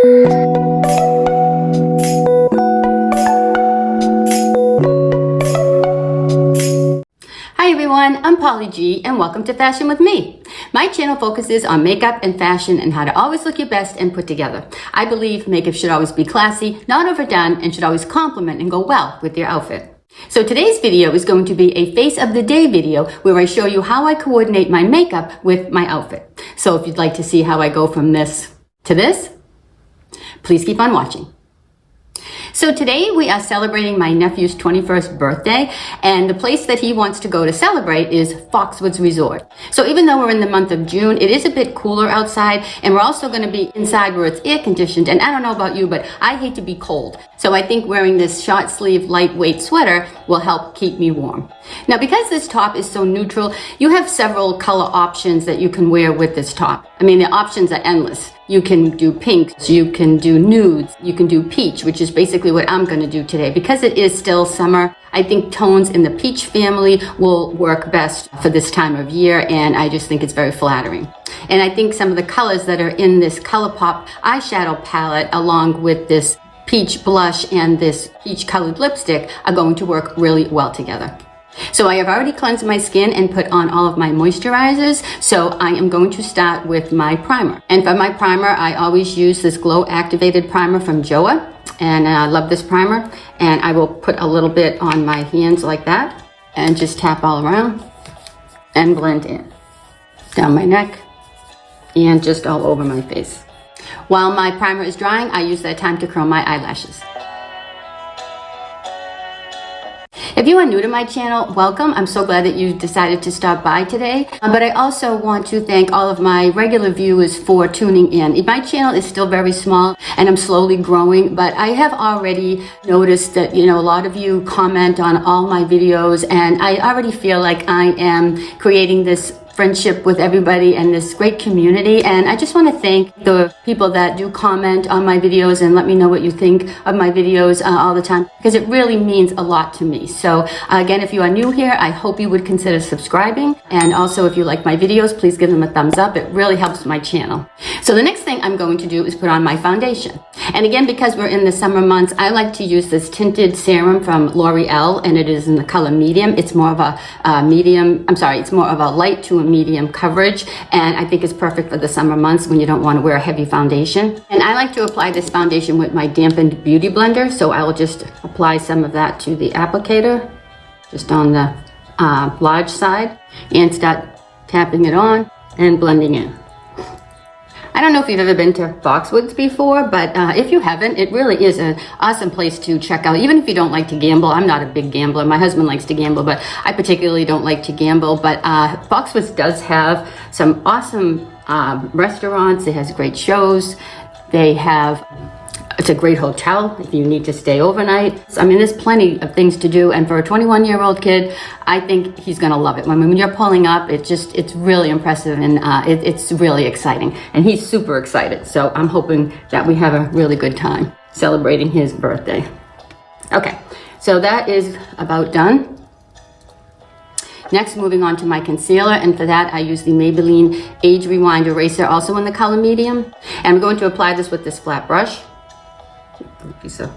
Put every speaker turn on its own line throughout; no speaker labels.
Hi everyone, I'm Polly G and welcome to Fashion with Me. My channel focuses on makeup and fashion and how to always look your best and put together. I believe makeup should always be classy, not overdone, and should always complement and go well with your outfit. So today's video is going to be a face of the day video where I show you how I coordinate my makeup with my outfit. So if you'd like to see how I go from this to this, please keep on watching. So today we are celebrating my nephew's 21st birthday, and the place that he wants to go to celebrate is Foxwoods Resort. So even though we're in the month of June, it is a bit cooler outside, and we're also going to be inside where it's air conditioned. And I don't know about you, but I hate to be cold. So I think wearing this short sleeve lightweight sweater will help keep me warm. Now, because this top is so neutral, you have several color options that you can wear with this top. I mean, the options are endless. You can do pinks, you can do nudes, you can do peach, which is basically what I'm going to do today. Because it is still summer, I think tones in the peach family will work best for this time of year, and I just think it's very flattering. And I think some of the colors that are in this ColourPop eyeshadow palette, along with this peach blush and this peach colored lipstick, are going to work really well together. So I have already cleansed my skin and put on all of my moisturizers. So I am going to start with my primer. And for my primer, I always use this Glow Activated Primer from Joa. And I love this primer. And I will put a little bit on my hands like that. And just tap all around and blend in. Down my neck and just all over my face. While my primer is drying, I use that time to curl my eyelashes. If you are new to my channel, welcome. I'm so glad that you decided to stop by today. But I also want to thank all of my regular viewers for tuning in. My channel is still very small and I'm slowly growing, but I have already noticed that, a lot of you comment on all my videos, and I already feel like I am creating this friendship with everybody and this great community. And I just want to thank the people that do comment on my videos and let me know what you think of my videos all the time, because it really means a lot to me. So again, if you are new here, I hope you would consider subscribing. And also, if you like my videos, please give them a thumbs up. It really helps my channel. So the next thing I'm going to do is put on my foundation. And again, because we're in the summer months, I like to use this tinted serum from Loreal, and it is in the color medium. It's more of a it's more of a light to a medium coverage, and I think it's perfect for the summer months when you don't want to wear a heavy foundation. And I like to apply this foundation with my dampened beauty blender, so I will just apply some of that to the applicator, just on the large side, and start tapping it on and blending in. I don't know if you've ever been to Foxwoods before, but if you haven't, it really is an awesome place to check out. Even if you don't like to gamble, I'm not a big gambler. My husband likes to gamble, but I particularly don't like to gamble. But Foxwoods does have some awesome restaurants. It has great shows. It's a great hotel if you need to stay overnight. I mean, there's plenty of things to do. And for a 21-year-old kid, I think he's going to love it. When you're pulling up, it's really impressive, and it's really exciting. And he's super excited. So I'm hoping that we have a really good time celebrating his birthday. Okay, so that is about done. Next, moving on to my concealer, and for that I use the Maybelline Age Rewind Eraser, also in the color medium. And I'm going to apply this with this flat brush. A piece of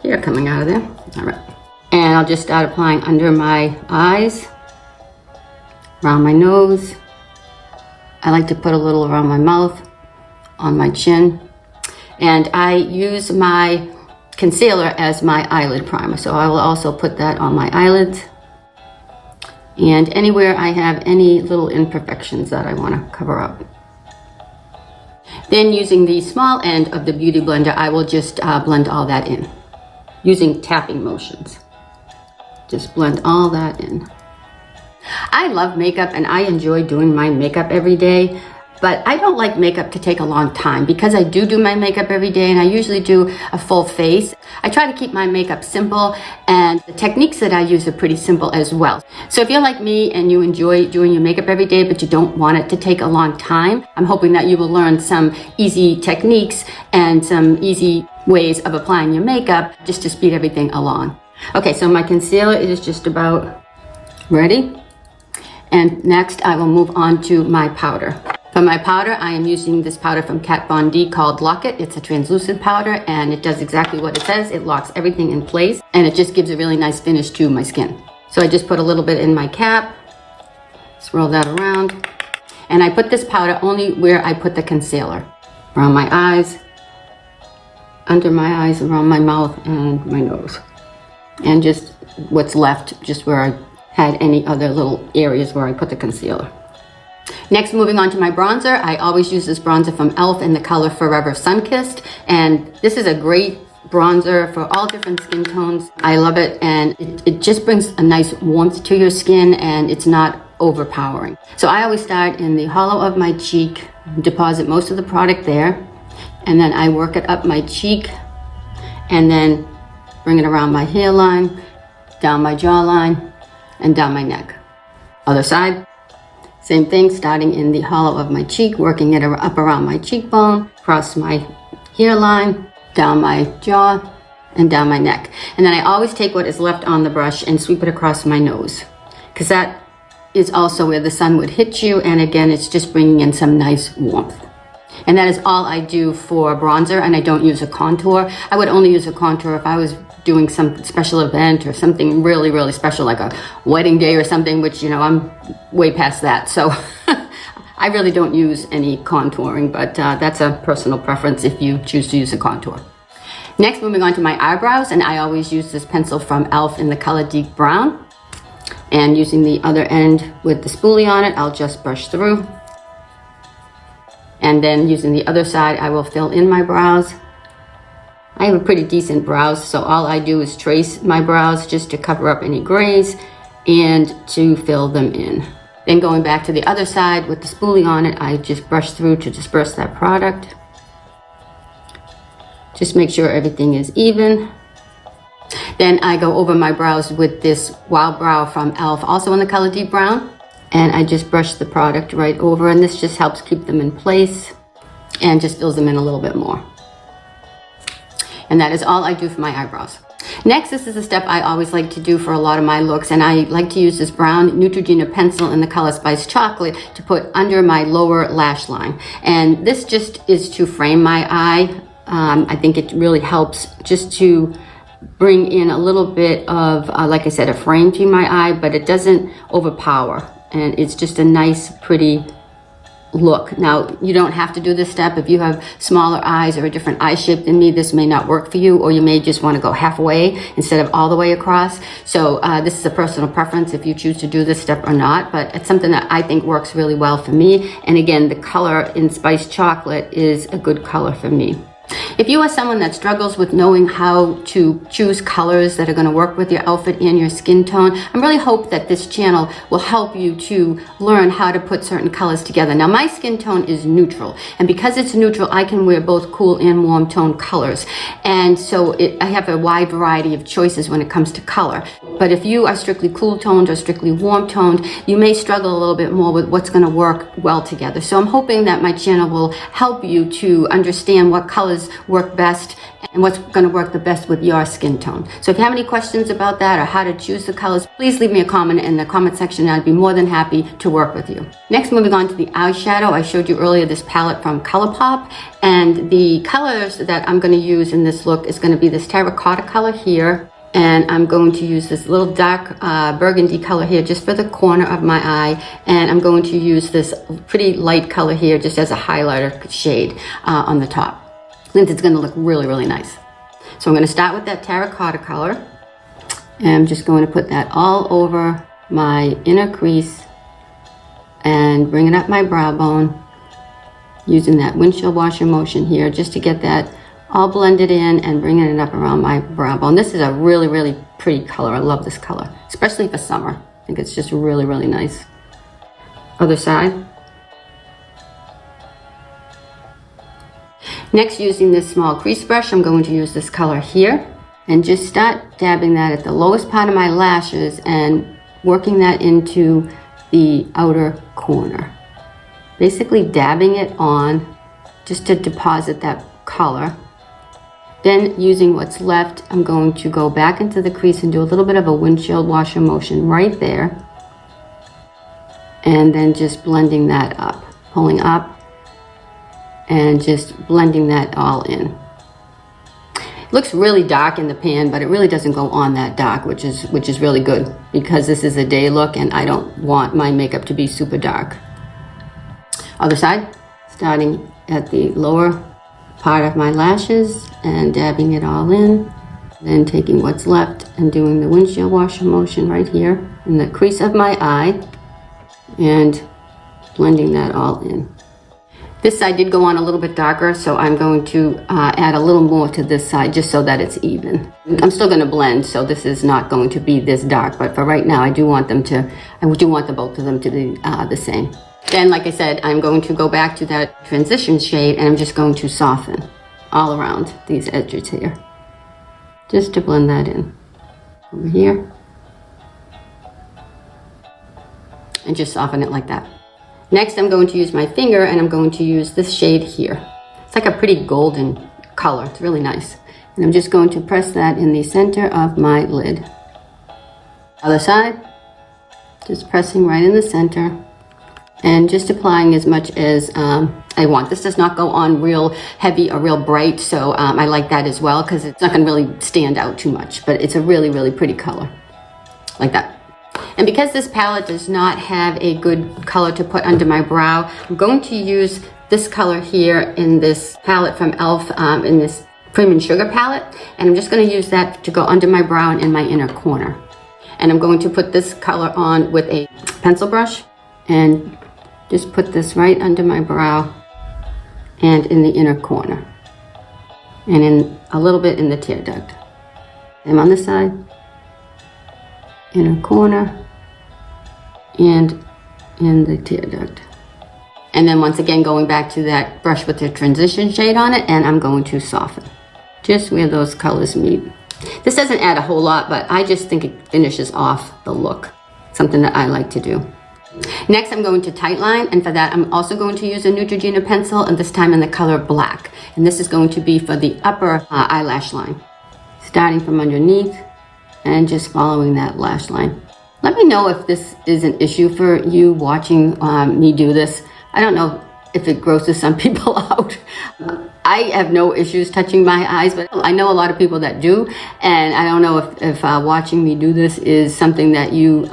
hair coming out of there. All right. And I'll just start applying under my eyes, around my nose. I like to put a little around my mouth, on my chin. And I use my concealer as my eyelid primer. So I will also put that on my eyelids and anywhere I have any little imperfections that I want to cover up. Then, using the small end of the Beauty Blender, I will just blend all that in, using tapping motions. Just blend all that in. I love makeup and I enjoy doing my makeup every day, but I don't like makeup to take a long time because I do my makeup every day, and I usually do a full face. I try to keep my makeup simple, and the techniques that I use are pretty simple as well. So if you're like me and you enjoy doing your makeup every day, but you don't want it to take a long time, I'm hoping that you will learn some easy techniques and some easy ways of applying your makeup just to speed everything along. Okay, so my concealer is just about ready. And next I will move on to my powder. For my powder, I am using this powder from Kat Von D called Lock It. It's a translucent powder and it does exactly what it says. It locks everything in place and it just gives a really nice finish to my skin. So I just put a little bit in my cap, swirl that around, and I put this powder only where I put the concealer. Around my eyes, under my eyes, around my mouth and my nose. And just what's left, just where I had any other little areas where I put the concealer. Next, moving on to my bronzer. I always use this bronzer from e.l.f. in the color Forever Sunkissed. And this is a great bronzer for all different skin tones. I love it, and it just brings a nice warmth to your skin and it's not overpowering. So I always start in the hollow of my cheek, deposit most of the product there, and then I work it up my cheek and then bring it around my hairline, down my jawline, and down my neck. Other side, same thing, starting in the hollow of my cheek, working it up around my cheekbone, across my hairline, down my jaw, and down my neck. And then I always take what is left on the brush and sweep it across my nose, because that is also where the sun would hit you, and again, it's just bringing in some nice warmth. And that is all I do for bronzer, and I don't use a contour. I would only use a contour if I was doing some special event or something really, really special, like a wedding day or something, which, you know, I'm way past that. So I really don't use any contouring, but that's a personal preference if you choose to use a contour. Next, moving on to my eyebrows, and I always use this pencil from e.l.f. in the color Deep Brown. And using the other end with the spoolie on it, I'll just brush through. And then using the other side, I will fill in my brows. I have a pretty decent brows, so all I do is trace my brows just to cover up any grays and to fill them in. Then going back to the other side with the spoolie on it, I just brush through to disperse that product. Just make sure everything is even. Then I go over my brows with this Wild Brow from e.l.f., also in the color Deep Brown. And I just brush the product right over, and this just helps keep them in place and just fills them in a little bit more. And that is all I do for my eyebrows. Next, this is a step I always like to do for a lot of my looks, and I like to use this brown Neutrogena pencil in the color Spice Chocolate to put under my lower lash line. And this just is to frame my eye. I think it really helps just to bring in a little bit of, like I said, a frame to my eye, but it doesn't overpower. And it's just a nice, pretty look. Now, you don't have to do this step. If you have smaller eyes or a different eye shape than me, this may not work for you, or you may just want to go halfway instead of all the way across. So this is a personal preference if you choose to do this step or not, but it's something that I think works really well for me. And again, the color in Spice Chocolate is a good color for me. If you are someone that struggles with knowing how to choose colors that are going to work with your outfit and your skin tone, I really hope that this channel will help you to learn how to put certain colors together. Now, my skin tone is neutral, and because it's neutral, I can wear both cool and warm tone colors. And so I have a wide variety of choices when it comes to color. But if you are strictly cool toned or strictly warm toned, you may struggle a little bit more with what's going to work well together. So I'm hoping that my channel will help you to understand what colors work best and what's going to work the best with your skin tone. So if you have any questions about that or how to choose the colors, please leave me a comment in the comment section and I'd be more than happy to work with you. Next, moving on to the eyeshadow. I showed you earlier this palette from ColourPop, and the colors that I'm going to use in this look is going to be this terracotta color here, and I'm going to use this little dark burgundy color here just for the corner of my eye, and I'm going to use this pretty light color here just as a highlighter shade on the top. And it's going to look really, really nice. So I'm going to start with that terracotta color, and I'm just going to put that all over my inner crease and bring it up my brow bone using that windshield washer motion here just to get that all blended in and bringing it up around my brow bone. This is a really, really pretty color. I love this color, especially for summer. I think it's just really, really nice. Other side. Next, using this small crease brush, I'm going to use this color here and just start dabbing that at the lowest part of my lashes and working that into the outer corner. Basically dabbing it on just to deposit that color. Then using what's left, I'm going to go back into the crease and do a little bit of a windshield washer motion right there. And then just blending that up. pulling up and just blending that all in. It looks really dark in the pan, but it really doesn't go on that dark, which is really good because this is a day look and I don't want my makeup to be super dark. Other side, starting at the lower part of my lashes and dabbing it all in, then taking what's left and doing the windshield washer motion right here in the crease of my eye and blending that all in. This side did go on a little bit darker, so I'm going to add a little more to this side just so that it's even. I'm still going to blend, so this is not going to be this dark, but for right now I do want the both of them to be the same. Then, like I said, I'm going to go back to that transition shade and I'm just going to soften all around these edges here, just to blend that in over here and just soften it like that. Next, I'm going to use my finger and I'm going to use this shade here. It's like a pretty golden color. It's really nice. And I'm just going to press that in the center of my lid. Other side, just pressing right in the center and just applying as much as I want. This does not go on real heavy or real bright, so I like that as well because it's not going to really stand out too much, but it's a really, really pretty color, like that. And because this palette does not have a good color to put under my brow, I'm going to use this color here in this palette from e.l.f. In this Cream and Sugar palette. And I'm just going to use that to go under my brow and in my inner corner. And I'm going to put this color on with a pencil brush and just put this right under my brow and in the inner corner. And in a little bit in the tear duct. Same on this side. Inner corner and in the tear duct. And then once again going back to that brush with the transition shade on it, and I'm going to soften just where those colors meet. This doesn't add a whole lot, but I just think it finishes off the look. Something that I like to do. Next, I'm going to tightline, and for that I'm also going to use a Neutrogena pencil, and this time in the color black. And this is going to be for the upper eyelash line. Starting from underneath and just following that lash line. Let me know if this is an issue for you watching me do this. I don't know if it grosses some people out. I have no issues touching my eyes, but I know a lot of people that do, and I don't know if watching me do this is something that you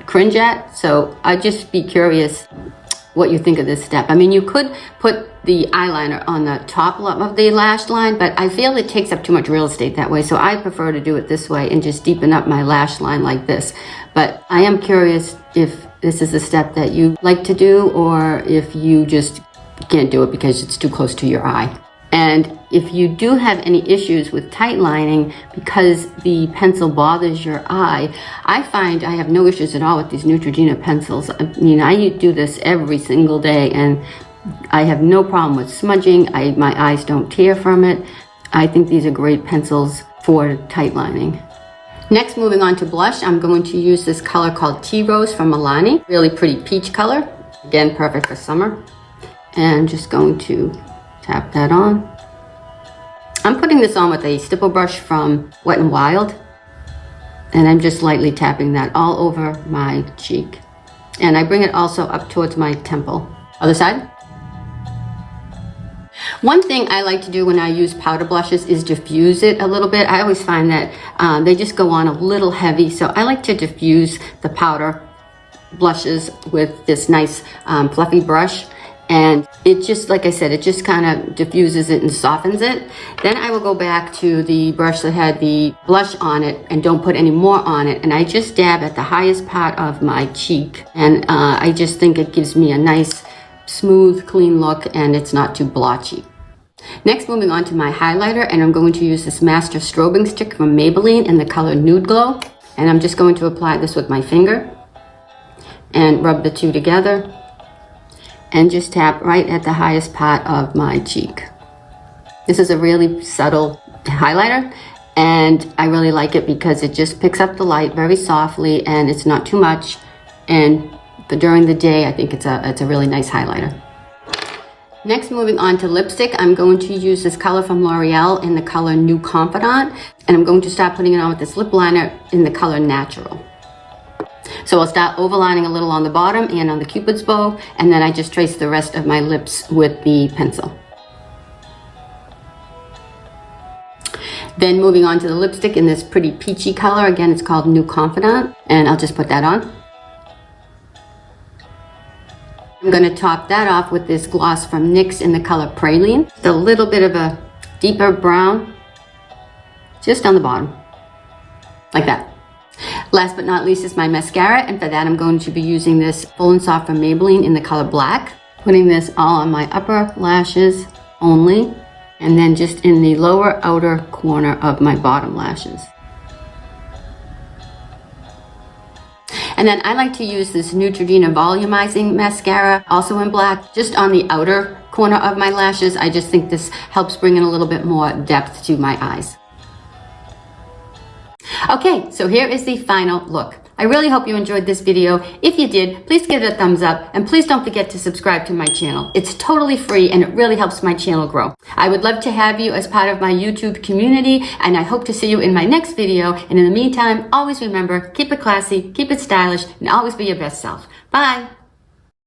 cringe at. So I'd just be curious what you think of this step. I mean, you could put the eyeliner on the top of the lash line, but I feel it takes up too much real estate that way, so I prefer to do it this way and just deepen up my lash line like this. But I am curious if this is a step that you like to do, or if you just can't do it because it's too close to your eye. And if you do have any issues with tight lining because the pencil bothers your eye, I find I have no issues at all with these Neutrogena pencils. I mean, I do this every single day and I have no problem with smudging. My eyes don't tear from it. I think these are great pencils for tight lining. Next, moving on to blush, I'm going to use this color called Tea Rose from Milani. Really pretty peach color. Again, perfect for summer. And just going to tap that on. I'm putting this on with a stipple brush from Wet n Wild. And I'm just lightly tapping that all over my cheek. And I bring it also up towards my temple. Other side. One thing I like to do when I use powder blushes is diffuse it a little bit. I always find that they just go on a little heavy, so I like to diffuse the powder blushes with this nice fluffy brush, and it just, like I said, it just kind of diffuses it and softens it. Then I will go back to the brush that had the blush on it and don't put any more on it, and I just dab at the highest part of my cheek, and I just think it gives me a nice smooth, clean look, and it's not too blotchy. Next, moving on to my highlighter, and I'm going to use this Master Strobing Stick from Maybelline in the color Nude Glow, and I'm just going to apply this with my finger and rub the two together and just tap right at the highest part of my cheek. This is a really subtle highlighter, and I really like it because it just picks up the light very softly, and it's not too much, but during the day, I think it's a really nice highlighter. Next, moving on to lipstick, I'm going to use this color from Loreal in the color New Confidant, and I'm going to start putting it on with this lip liner in the color Natural. So I'll start overlining a little on the bottom and on the Cupid's bow, and then I just trace the rest of my lips with the pencil. Then moving on to the lipstick in this pretty peachy color. Again, it's called New Confidant, and I'll just put that on. I'm going to top that off with this gloss from NYX in the color Praline. Just a little bit of a deeper brown, just on the bottom, like that. Last but not least is my mascara, and for that I'm going to be using this Full and Soft from Maybelline in the color Black. Putting this all on my upper lashes only, and then just in the lower outer corner of my bottom lashes. And then I like to use this Neutrogena Volumizing Mascara, also in black, just on the outer corner of my lashes. I just think this helps bring in a little bit more depth to my eyes. Okay, so here is the final look. I really hope you enjoyed this video. If you did, please give it a thumbs up, and please don't forget to subscribe to my channel. It's totally free and it really helps my channel grow. I would love to have you as part of my YouTube community, and I hope to see you in my next video. And in the meantime, always remember, keep it classy, keep it stylish, and always be your best self. Bye!